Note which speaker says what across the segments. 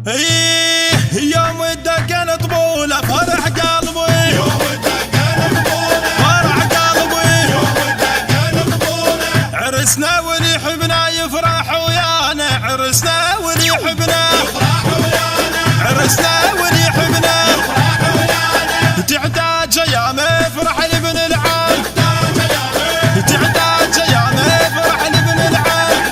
Speaker 1: يوم الدقن طبوله فرح قلبي، يوم الدقن طبوله فرح قلبي، يوم الدقن طبوله عرسنا واللي يحبنا يفرح ويانا، عرسنا واللي يحبنا يفرح ويانا، عرسنا واللي يحبنا يفرح ويانا. تعتاج ايام فرح لابن العم، تعتاج ايام فرح لابن العم،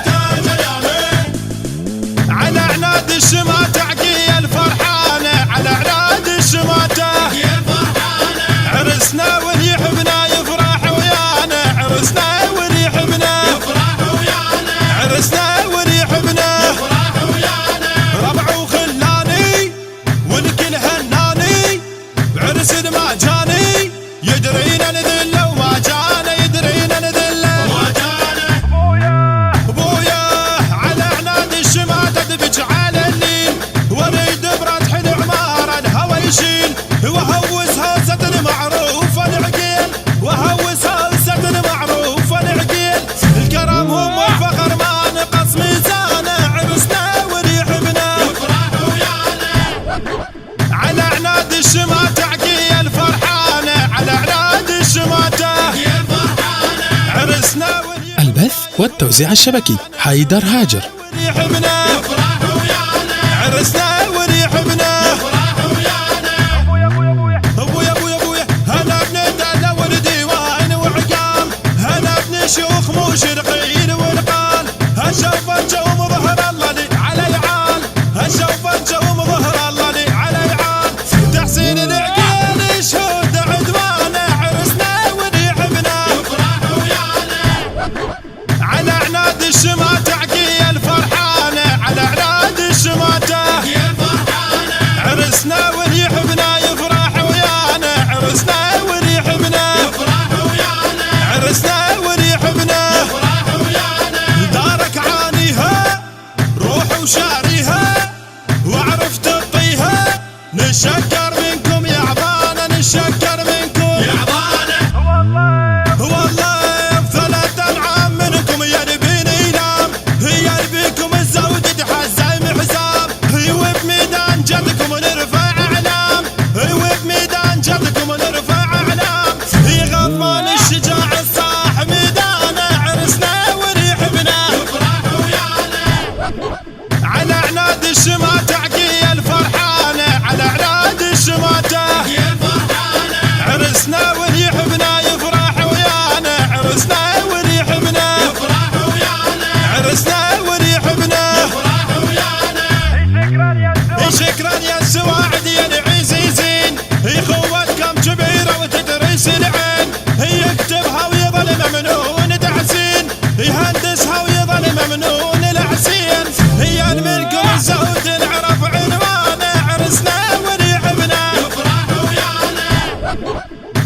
Speaker 1: على عناد الشمات تعقي الفرحانه، على عناد الشمات تعقي الفرحانه. عرسنا واللي يحبنا يفرح ويانا، عرسنا واللي يحبنا يفرح ويانا، عرسنا واللي يحبنا يفرح ويانا. ربع وخلاني والكل هناني بعرس ما جاني، يدرينا نذله وما جانا، يدرينا نذله وما جانا. ابويا على عناد الشمات ادبج على الليل، وريد براتحل عماره الهوى يشيل، وهوس هوسه المعروفه العقيل، وهوس هوسه المعروفه العقيل. الكرم هم والفخر ما نقص ميزانه، عرسنا واللي يحبنا يفرح ويانا، على عناد الشمات تعقي الفرحانه، على عناد الشمات تعقي الفرحانه. عرسنا واللي
Speaker 2: البث والتوزيع الشبكي حيدر هاجر.
Speaker 1: يحبنا يفرح ويانا، عرسنا واللي يحبنا يفرح ويانا. ابويا ابويا ابويا هلا بندلة والديوان وعقام، هلا بن شيوخ مشرقين والقال، هالشوف الجوم ظهر الله لي على يعال، هالشوف الجوم ظهر الله لي على يعال. تحسين العقيل شهود عدوانه، عرسنا واللي يحبنا يفرح ويانا، على عناد الشمات تعقي الفرحانه، على عناد الشمات تعقي الفرحانه. عرسنا واللي يحبنا يفرح ويانا، عرسنا واللي يحبنا يفرح ويانا، عرسنا واللي يحبنا يفرح ويانا. دارك عانيها روح وشاريها واعرف تطيها، نشكر منكم يا عبانه، نشكر منكم يا عبانه. والله بثلاث انعام منكم يا نبين ايلام، هي بيكم الزود تحزم حزام، هي وبميدان جدكم نرفع اعلام، هي وبميدان جدكم نرفع اعلام. هي غضبان الشجاع الصاح ميدانه، عرسنا واللي يحبنا يفرح ويانا، على عناد الشمات تعقي الفرحانه، على عناد الشمات تعقي الفرحانه. عرسنا واللي يحبنا يفرح ويانا، عرسنا واللي يحبنا يفرح ويانا، عرسنا واللي يحبنا يفرح ويانا. شكرا يا السواعد يا العزيزين، هي خوتكم كبيره وتدرس العين، هي يكتبها ويظل ممنون تحسين، يهندسها ويظل ممنون الحسين. هي منكم الزود العرف عنوانه، عرسنا واللي يحبنا يفرح ويانا،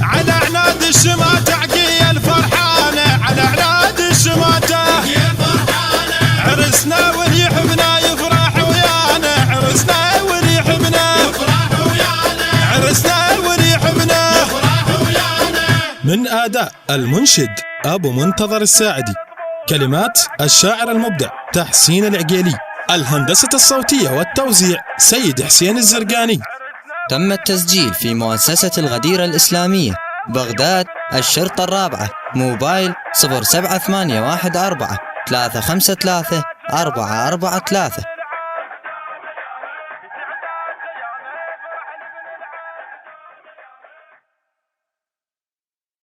Speaker 1: على عناد الشمات تعقي الفرحانه، على عناد الشمات تعقي الفرحانه. عرسنا واللي يحبنا يفرح ويانا، عرسنا واللي يحبنا يفرح ويانا، عرسنا واللي يحبنا يفرح ويانا.
Speaker 2: من أداء المنشد أبو منتظر الساعدي، كلمات الشاعر المبدع تحسين العقيلي، الهندسة الصوتية والتوزيع سيد حسين الزرقاني.
Speaker 3: تم التسجيل في مؤسسة الغديرة الإسلامية بغداد الشرطة الرابعة، موبايل 07814 353 443.